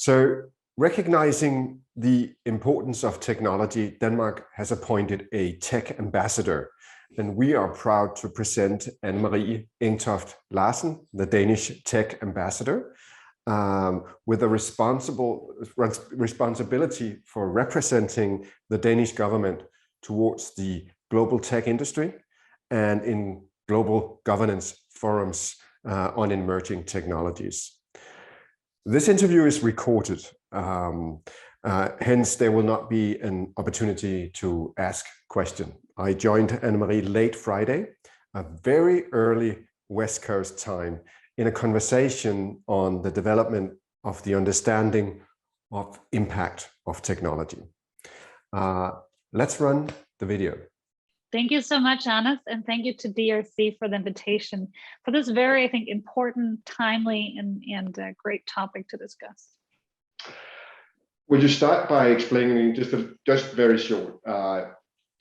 So, recognizing the importance of technology, Denmark has appointed a tech ambassador, and we are proud to present Anne-Marie Engtoft Larsen, the Danish tech ambassador, with a responsibility for representing the Danish government towards the global tech industry and in global governance forums on emerging technologies. This interview is recorded, hence there will not be an opportunity to ask questions. I joined Anne-Marie late Friday, a very early West Coast time, in a conversation on the development of the understanding of impact of technology. Let's run the video. Thank you so much, Anas, and thank you to DRC for the invitation for this very, I think, important, timely, and great topic to discuss. Would you start by explaining just very short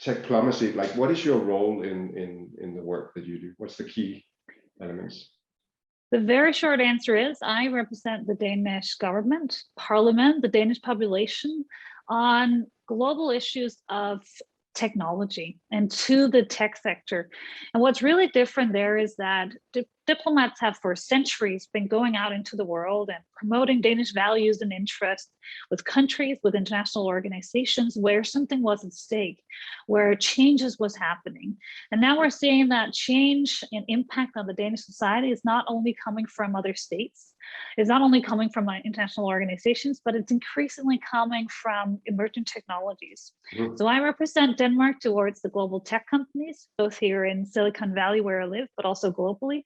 tech diplomacy? Like, what is your role in the work that you do? What's the key elements? The very short answer is I represent the Danish government, parliament, the Danish population on global issues of technology and to the tech sector. And what's really different there is that diplomats have for centuries been going out into the world and promoting Danish values and interests with countries, with international organizations where something was at stake, where changes was happening. And now we're seeing that change and impact on the Danish society is not only coming from other states, it's not only coming from international organizations, but it's increasingly coming from emerging technologies. Mm-hmm. So I represent Denmark towards the global tech companies, both here in Silicon Valley where I live, but also globally,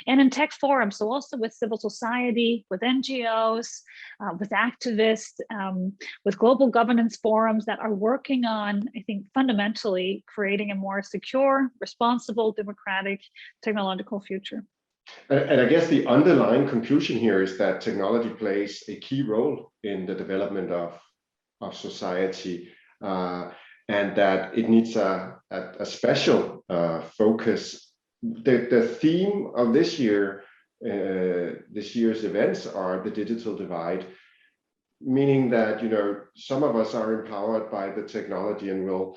and in tech forums, so also with civil society, with NGOs, with activists, with global governance forums that are working on, I think, fundamentally creating a more secure, responsible, democratic, technological future. And I guess the underlying conclusion here is that technology plays a key role in the development of society, and that it needs a special focus. The theme of this year's events are the digital divide, meaning that, you know, some of us are empowered by the technology and will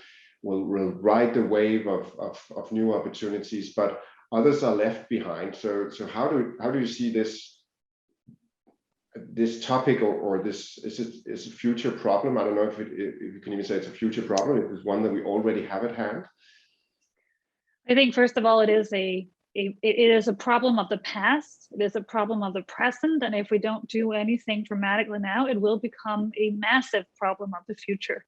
ride the wave of new opportunities, but others are left behind. So how do you see this topic or this is a future problem? I don't know if you can even say it's a future problem. It is one that we already have at hand. I think first of all, it is a problem of the past. It is a problem of the present, and if we don't do anything dramatically now, it will become a massive problem of the future.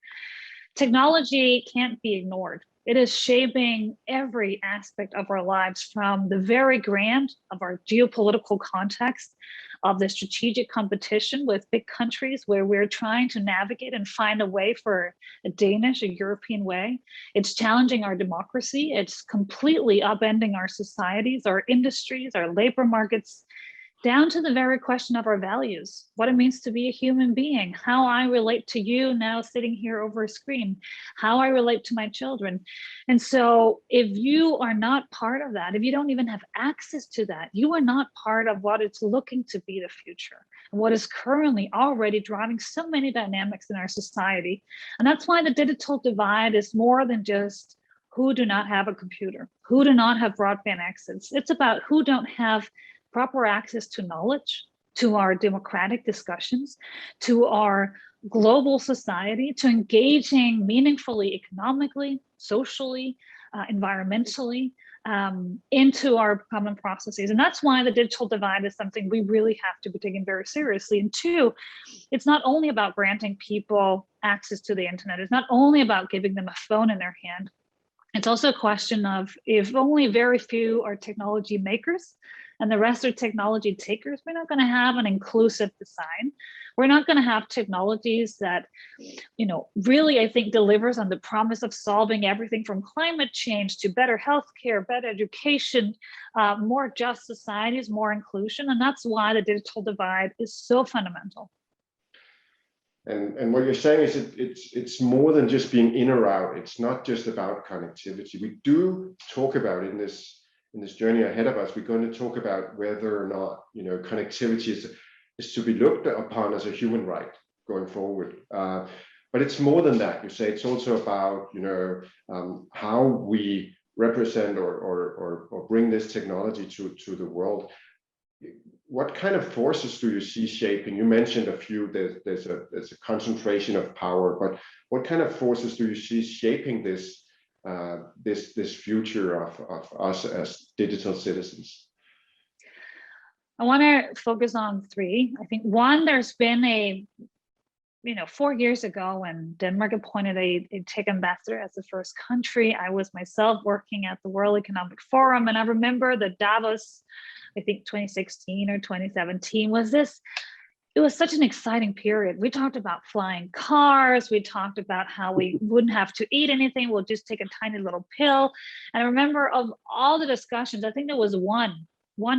Technology can't be ignored. It is shaping every aspect of our lives, from the very grand of our geopolitical context, of the strategic competition with big countries where we're trying to navigate and find a way for a European way. It's challenging our democracy. It's completely upending our societies, our industries, our labor markets, down to the very question of our values, what it means to be a human being, how I relate to you now sitting here over a screen, how I relate to my children. And so if you are not part of that, if you don't even have access to that, you are not part of what it's looking to be the future, and what is currently already driving so many dynamics in our society. And that's why the digital divide is more than just who do not have a computer, who do not have broadband access. It's about who don't have proper access to knowledge, to our democratic discussions, to our global society, to engaging meaningfully economically, socially, environmentally, into our common processes. And that's why the digital divide is something we really have to be taken very seriously. And two, it's not only about granting people access to the internet. It's not only about giving them a phone in their hand. It's also a question of, if only very few are technology makers and the rest are technology takers, we're not going to have an inclusive design. We're not going to have technologies that, you know, really, I think, delivers on the promise of solving everything from climate change to better healthcare, better education, more just societies, more inclusion. And that's why the digital divide is so fundamental. And what you're saying is it's more than just being in or out. It's not just about connectivity. We do talk about in this journey ahead of us, we're going to talk about whether or not, you know, connectivity is to be looked upon as a human right going forward. But it's more than that. You say it's also about, you know, how we represent or bring this technology to the world. What kind of forces do you see shaping? You mentioned a few. There's a concentration of power, but what kind of forces do you see shaping this this future of us as digital citizens? I want to focus on three. I think one, there's been a, 4 years ago when Denmark appointed a tech ambassador as the first country, I was myself working at the World Economic Forum, and I remember the Davos, I think 2016 or 2017 was this. It was such an exciting period. We talked about flying cars. We talked about how we wouldn't have to eat anything. We'll just take a tiny little pill. And I remember of all the discussions, I think there was one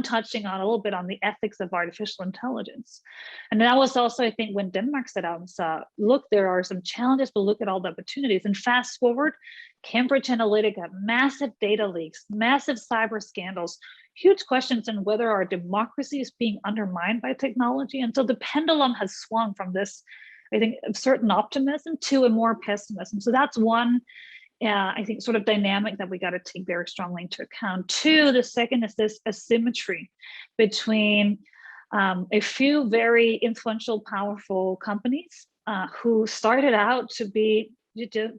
touching on a little bit on the ethics of artificial intelligence. And that was also, I think, when Denmark set out and saw, look, there are some challenges, but look at all the opportunities. And fast forward, Cambridge Analytica, massive data leaks, massive cyber scandals, huge questions on whether our democracy is being undermined by technology. And so the pendulum has swung from this, I think, certain optimism to a more pessimism. So that's one, I think, sort of dynamic that we got to take very strongly into account. Two, the second is this asymmetry between a few very influential, powerful companies who started out to be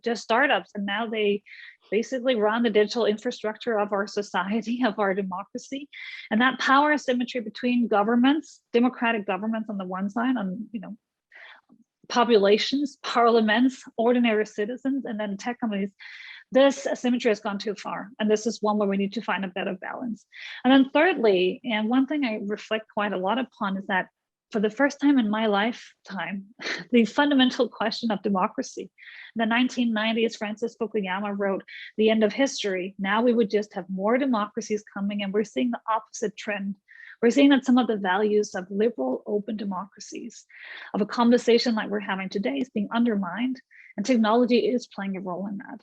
just startups, and now they basically run the digital infrastructure of our society, of our democracy. And that power asymmetry between governments, democratic governments on the one side, on populations, parliaments, ordinary citizens, and then tech companies, this asymmetry has gone too far. And this is one where we need to find a better balance. And then thirdly, and one thing I reflect quite a lot upon is that for the first time in my lifetime, the fundamental question of democracy. In the 1990s, Francis Fukuyama wrote, "The End of History." Now we would just have more democracies coming, and we're seeing the opposite trend. We're seeing that some of the values of liberal, open democracies, of a conversation like we're having today, is being undermined, and technology is playing a role in that.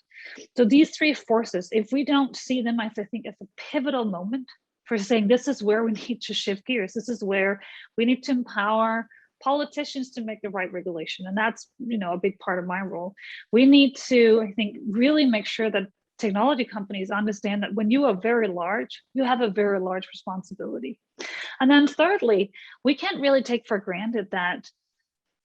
So these three forces, if we don't see them, I think it's a pivotal moment for saying this is where we need to shift gears. This is where we need to empower politicians to make the right regulation. And that's, a big part of my role. We need to, I think, really make sure that technology companies understand that when you are very large, you have a very large responsibility. And then thirdly, we can't really take for granted that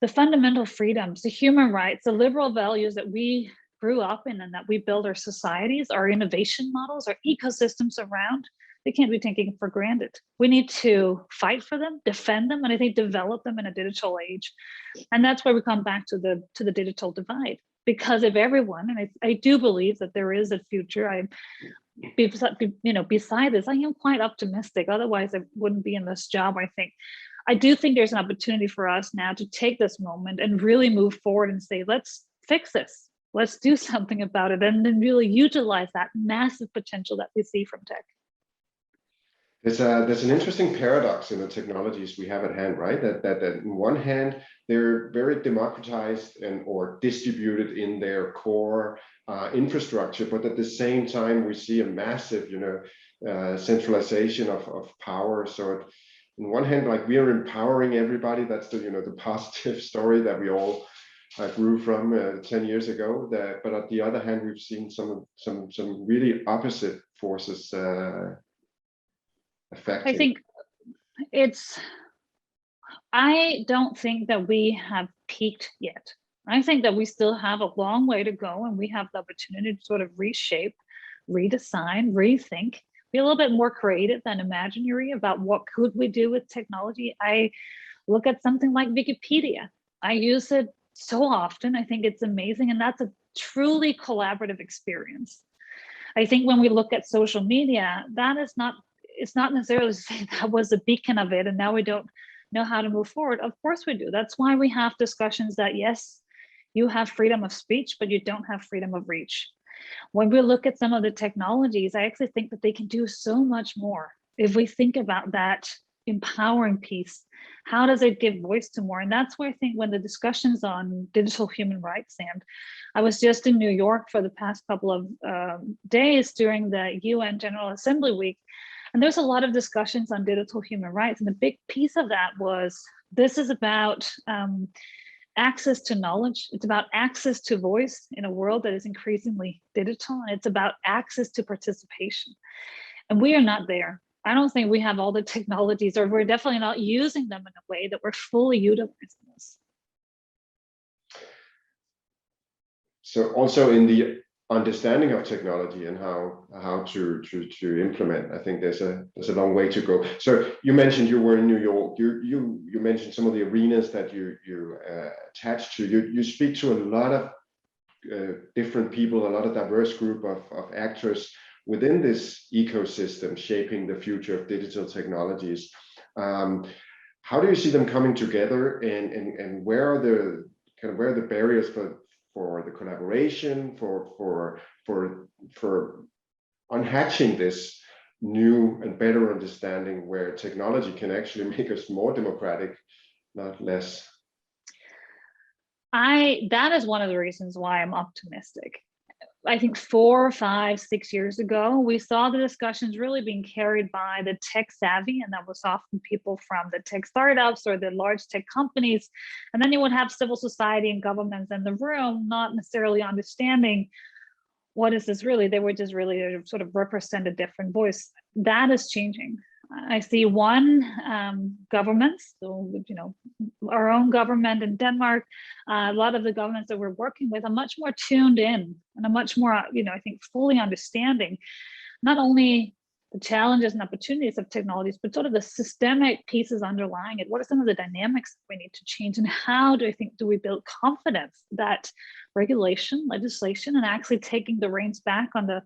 the fundamental freedoms, the human rights, the liberal values that we grew up in and that we build our societies, our innovation models, our ecosystems around, they can't be taken for granted. We need to fight for them, defend them, and I think develop them in a digital age. And that's where we come back to the digital divide. Because if everyone, and I do believe that there is a future, beside this, I am quite optimistic. Otherwise, I wouldn't be in this job, I think. I do think there's an opportunity for us now to take this moment and really move forward and say, let's fix this. Let's do something about it, and then really utilize that massive potential that we see from tech. There's an interesting paradox in the technologies we have at hand, right? That on one hand, they're very democratized or distributed in their core infrastructure, but at the same time, we see a massive, centralization of power. So on one hand, like, we are empowering everybody. That's the positive story that we all grew from 10 years ago. But at the other hand, we've seen some really opposite forces affecting. I don't think that we have peaked yet. I think that we still have a long way to go, and we have the opportunity to sort of reshape, redesign, rethink, be a little bit more creative than imaginary about what could we do with technology. I look at something like Wikipedia. I use it so often. I think it's amazing, and that's a truly collaborative experience. I think when we look at social media, it's not necessarily to say that was a beacon of it and now we don't know how to move forward. Of course we do. That's why we have discussions that, yes, you have freedom of speech, but you don't have freedom of reach. When we look at some of the technologies, I actually think that they can do so much more. If we think about that empowering piece, how does it give voice to more? And that's where I think when the discussions on digital human rights, and I was just in New York for the past couple of days during the UN General Assembly Week, and there's a lot of discussions on digital human rights. And the big piece of that was This is about access to knowledge. It's about access to voice in a world that is increasingly digital, and it's about access to participation. And we are not there. I don't think we have all the technologies, or we're definitely not using them in a way that we're fully utilizing this. So also in the understanding of technology and how to implement, I think there's a long way to go. So you mentioned you were in New York. You mentioned some of the arenas that you attached to. You speak to a lot of different people, a lot of diverse group of actors within this ecosystem shaping the future of digital technologies. How do you see them coming together, and where are the barriers for the collaboration, for unhatching this new and better understanding where technology can actually make us more democratic, not less? That is one of the reasons why I'm optimistic. I think 4, 5, 6 years ago, we saw the discussions really being carried by the tech savvy, and that was often people from the tech startups or the large tech companies. And then you would have civil society and governments in the room, not necessarily understanding what is this really. They were just really to sort of represent a different voice. That is changing. I see governments, so our own government in Denmark, a lot of the governments that we're working with are much more tuned in and are much more, I think, fully understanding not only the challenges and opportunities of technologies, but sort of the systemic pieces underlying it. What are some of the dynamics that we need to change, and how do we build confidence that regulation, legislation, and actually taking the reins back on the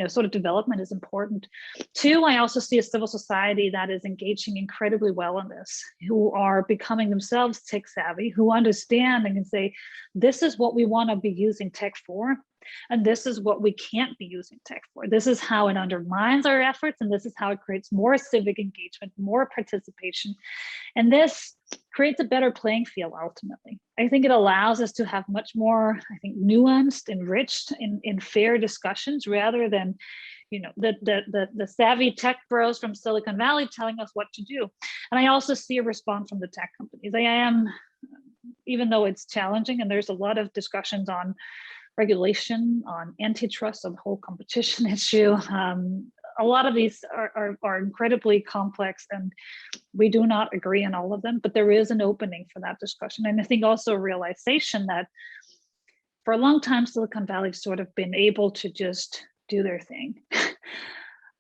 sort of development is important. 2, I also see a civil society that is engaging incredibly well in this, who are becoming themselves tech savvy, who understand and can say, this is what we want to be using tech for, and this is what we can't be using tech for. This is how it undermines our efforts, and this is how it creates more civic engagement, more participation. And this creates a better playing field ultimately. I think it allows us to have much more, nuanced, enriched, in fair discussions, rather than the savvy tech bros from Silicon Valley telling us what to do. And I also see a response from the tech companies. I am, even though it's challenging, and there's a lot of discussions on regulation, on antitrust, on the whole competition issue. A lot of these are incredibly complex, and we do not agree on all of them, but there is an opening for that discussion. And I think also a realization that for a long time, Silicon Valley's sort of been able to just do their thing.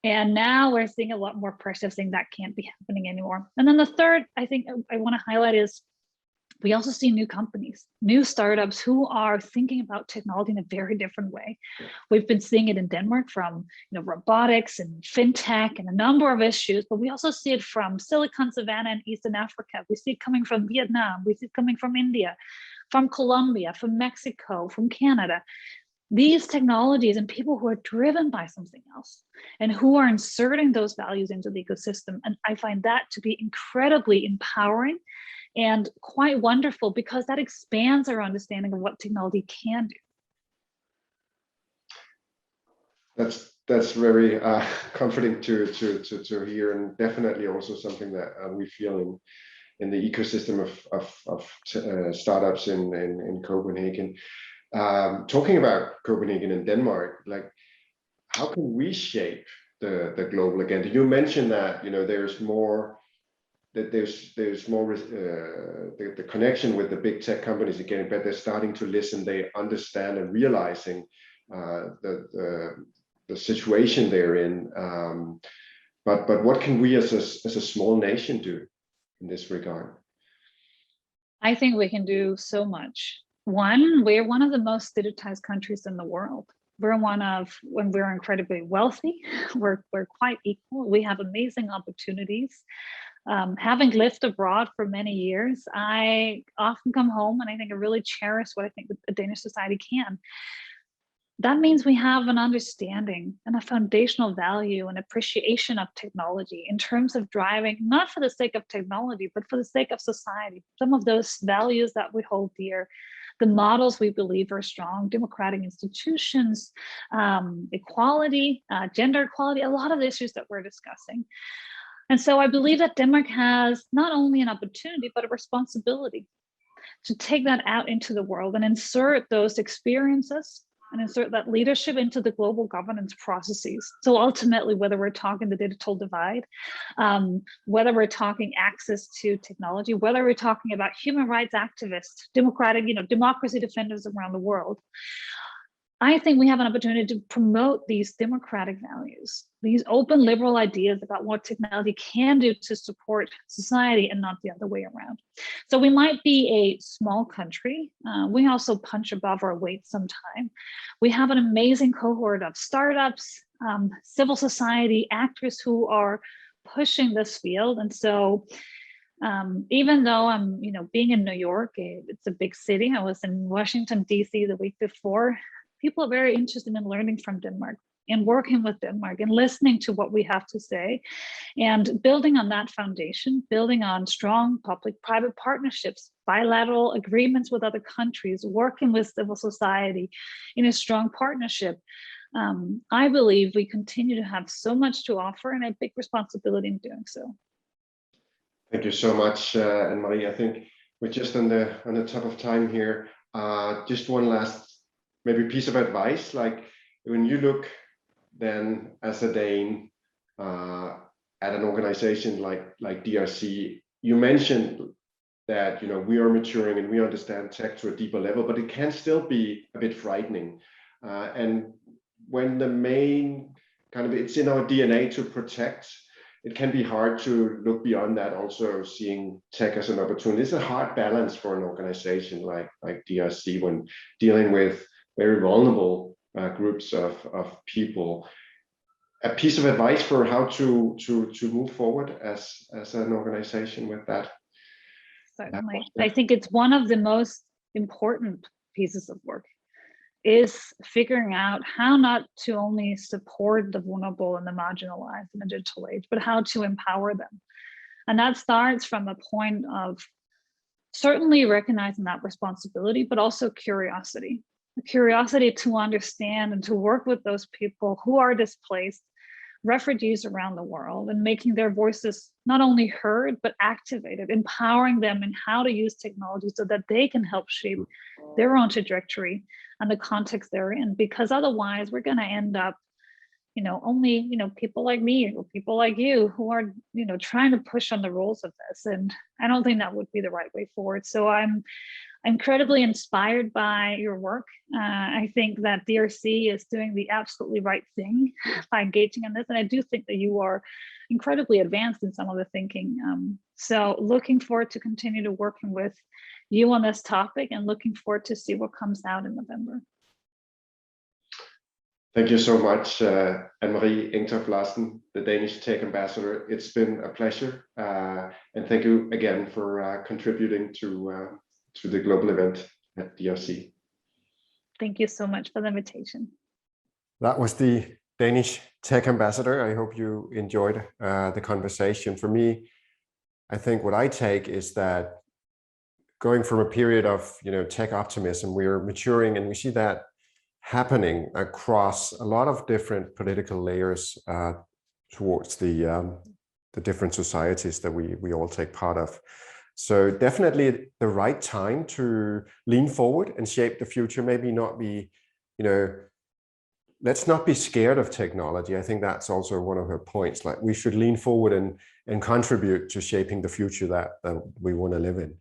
And now we're seeing a lot more pressure, saying that can't be happening anymore. And then the third, I think I want to highlight is, we also see new companies, new startups who are thinking about technology in a very different way. We've been seeing it in Denmark from robotics and fintech and a number of issues, but we also see it from Silicon Savannah and Eastern Africa. We see it coming from Vietnam. We see it coming from India, from Colombia, from Mexico, from Canada. These technologies and people who are driven by something else and who are inserting those values into the ecosystem. And I find that to be incredibly empowering and quite wonderful, because that expands our understanding of what technology can do. That's very comforting to hear, and definitely also something that we feel in the ecosystem of startups in Copenhagen. Talking about Copenhagen and Denmark, like, how can we shape the global agenda? You mentioned that there's more. That there's more the connection with the big tech companies again, but they're starting to listen. They understand and realizing the situation they're in. But what can we as a small nation do in this regard? I think we can do so much. One, we're one of the most digitized countries in the world. When we're incredibly wealthy, we're quite equal. We have amazing opportunities. Having lived abroad for many years, I often come home and I think I really cherish what I think the Danish society can. That means we have an understanding and a foundational value and appreciation of technology in terms of driving, not for the sake of technology, but for the sake of society. Some of those values that we hold dear, the models we believe are strong, democratic institutions, equality, gender equality, a lot of the issues that we're discussing. And so I believe that Denmark has not only an opportunity, but a responsibility to take that out into the world and insert those experiences and insert that leadership into the global governance processes. So ultimately, whether we're talking the digital divide, whether we're talking access to technology, whether we're talking about human rights activists, democracy defenders around the world, I think we have an opportunity to promote these democratic values, these open liberal ideas about what technology can do to support society and not the other way around. So we might be a small country. We also punch above our weight sometime. We have an amazing cohort of startups, civil society actors who are pushing this field. And so even though I'm, being in New York, it's a big city. I was in Washington, D.C. the week before. People are very interested in learning from Denmark and working with Denmark and listening to what we have to say and building on that foundation, building on strong public-private partnerships, bilateral agreements with other countries, working with civil society in a strong partnership. I believe we continue to have so much to offer and a big responsibility in doing so. Thank you so much, Anne-Marie. I think we're just on the top of time here. Just one last maybe piece of advice, like when you look then as a Dane at an organization like DRC, you mentioned that we are maturing and we understand tech to a deeper level, but it can still be a bit frightening. And when the main it's in our DNA to protect, it can be hard to look beyond that, also seeing tech as an opportunity. It's a hard balance for an organization like DRC when dealing with very vulnerable groups of people. A piece of advice for how to move forward as an organization with that? Certainly. I think it's one of the most important pieces of work is figuring out how not to only support the vulnerable and the marginalized in the digital age, but how to empower them. And that starts from a point of certainly recognizing that responsibility, but also curiosity. A curiosity to understand and to work with those people who are displaced, refugees around the world, and making their voices not only heard, but activated, empowering them in how to use technology so that they can help shape their own trajectory and the context they're in. Because otherwise we're going to end up, only, people like me or people like you who are, trying to push on the rules of this. And I don't think that would be the right way forward. So I'm incredibly inspired by your work. I think that DRC is doing the absolutely right thing by engaging in this. And I do think that you are incredibly advanced in some of the thinking. So looking forward to continue to working with you on this topic and looking forward to see what comes out in November. Thank you so much, Anne-Marie Engtoft Larsen, the Danish Tech Ambassador. It's been a pleasure. And thank you again for contributing to the global event at DRC. Thank you so much for the invitation. That was the Danish Tech Ambassador. I hope you enjoyed the conversation. For me, I think what I take is that going from a period of tech optimism, we're maturing, and we see that happening across a lot of different political layers towards the different societies that we all take part of. So definitely the right time to lean forward and shape the future. Maybe not be, let's not be scared of technology. I think that's also one of her points. Like we should lean forward and contribute to shaping the future that we want to live in.